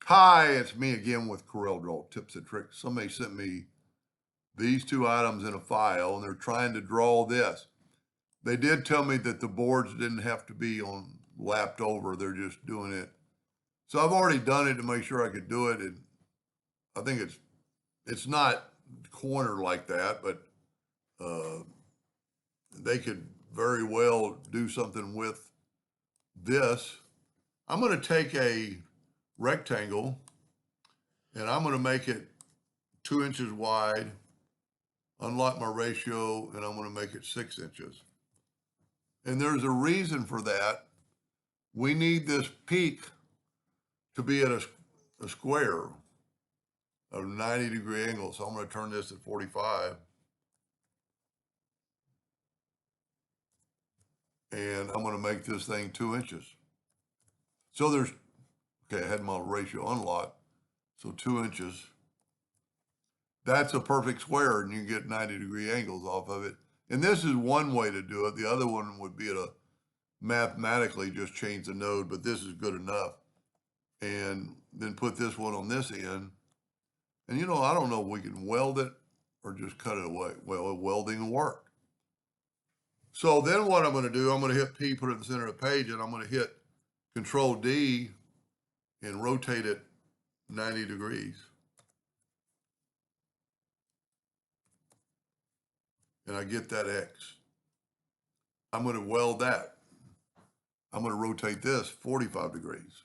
Hi, it's me again with Corel Draw Tips and Tricks. Somebody sent me these two items in a file and they're trying to draw this. They did tell me that the boards didn't have to be on lapped over. They're just doing it. So I've already done it to make sure I could do it. And I think it's not cornered like that, but uh, they could very well do something with this. I'm going to take a rectangle and I'm going to make it 2 inches wide, unlock my ratio, and I'm going to make it 6 inches. And there's a reason for that. We need this peak to be at a square of 90-degree angle. So I'm going to turn this at 45. And I'm going to make this thing 2 inches. So there's, okay, I had my ratio unlocked. So 2 inches. That's a perfect square, and you get 90-degree angles off of it. And this is one way to do it. The other one would be to mathematically just change the node, but this is good enough. And then put this one on this end. And I don't know if we can weld it or just cut it away. Well, welding will work. So then what I'm going to do, I'm going to hit P, put it in the center of the page, and I'm going to hit Control D and rotate it 90 degrees. And I get that X. I'm going to weld that. I'm going to rotate this 45 degrees.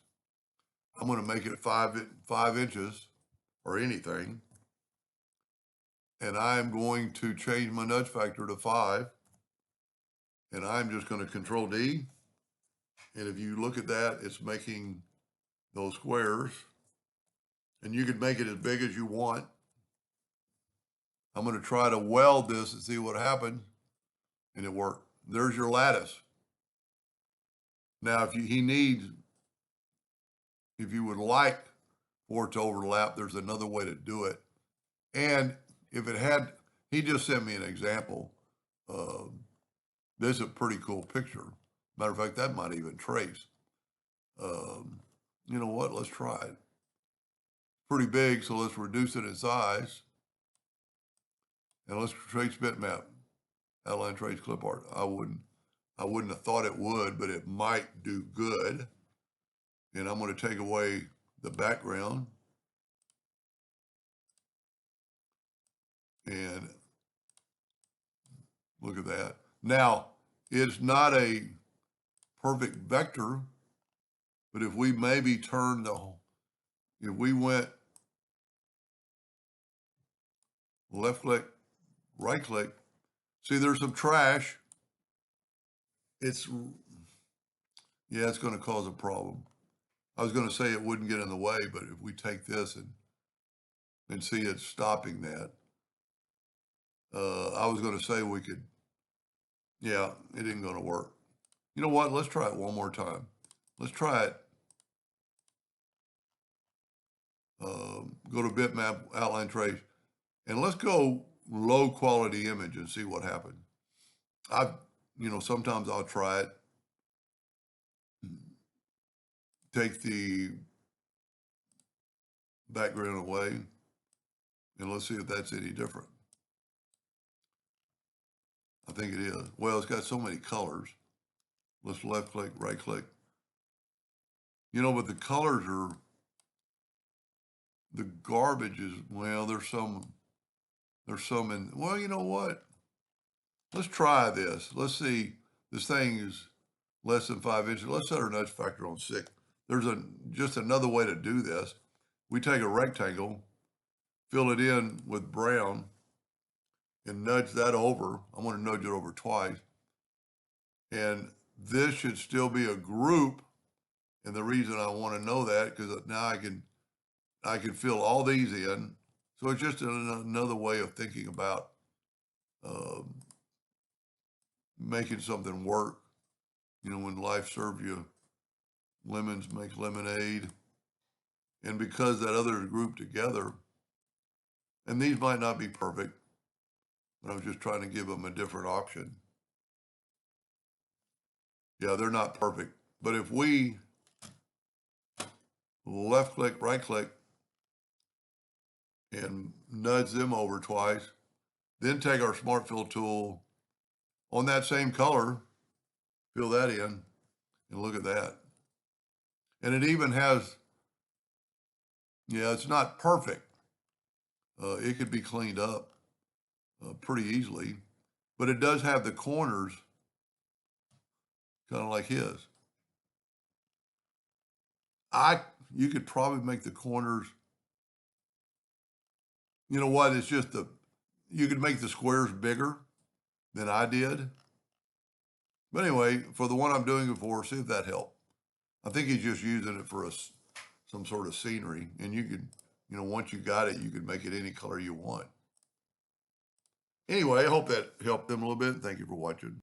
I'm going to make it 5 inches or anything. And I'm going to change my nudge factor to 5. And I'm just going to Control D. And if you look at that, it's making those squares. And you can make it as big as you want. I'm going to try to weld this and see what happens. And it worked. There's your lattice. Now, if you would like for it to overlap, there's another way to do it. And if it had, he just sent me an example. This is a pretty cool picture. Matter of fact, that might even trace. You know what? Let's try it. Pretty big, so let's reduce it in size. And let's trace bitmap. Outline trace clip art. I wouldn't have thought it would, but it might do good. And I'm going to take away the background. And look at that. Now, it's not a perfect vector, but if we maybe if we went left click, right click, see there's some trash. It's going to cause a problem. I was going to say it wouldn't get in the way, but if we take this and see it's stopping that, I was going to say we could, it isn't going to work. You know what? Let's try it one more time. Let's try it. Go to bitmap, outline trace, and let's go low quality image and see what happens. Sometimes I'll try it. Take the background away, and let's see if that's any different. I think it is. Well, it's got so many colors. Let's left click, right click. But the colors are, the garbage is, well, there's some in, well, you know what? Let's try this. Let's see, this thing is less than 5 inches. Let's set our nudge factor on 6. There's just another way to do this. We take a rectangle, fill it in with brown, and nudge that over. I'm going to nudge it over twice. And this should still be a group. And the reason I want to know that, because now I can fill all these in. So it's just another way of thinking about making something work. When life serves you lemons, make lemonade. And because that other is grouped together, and these might not be perfect, but I was just trying to give them a different option. Yeah, they're not perfect. But if we left click, right click, and nudge them over twice. Then take our Smart Fill tool on that same color, fill that in, and look at that. And it even has, yeah, it's not perfect. It could be cleaned up pretty easily, but it does have the corners kind of like his. You could probably make the corners, you know what, it's just you could make the squares bigger than I did. But anyway, for the one I'm doing it for, see if that helped. I think he's just using it for some sort of scenery, and you could, once you got it, you could make it any color you want. Anyway, I hope that helped them a little bit. Thank you for watching.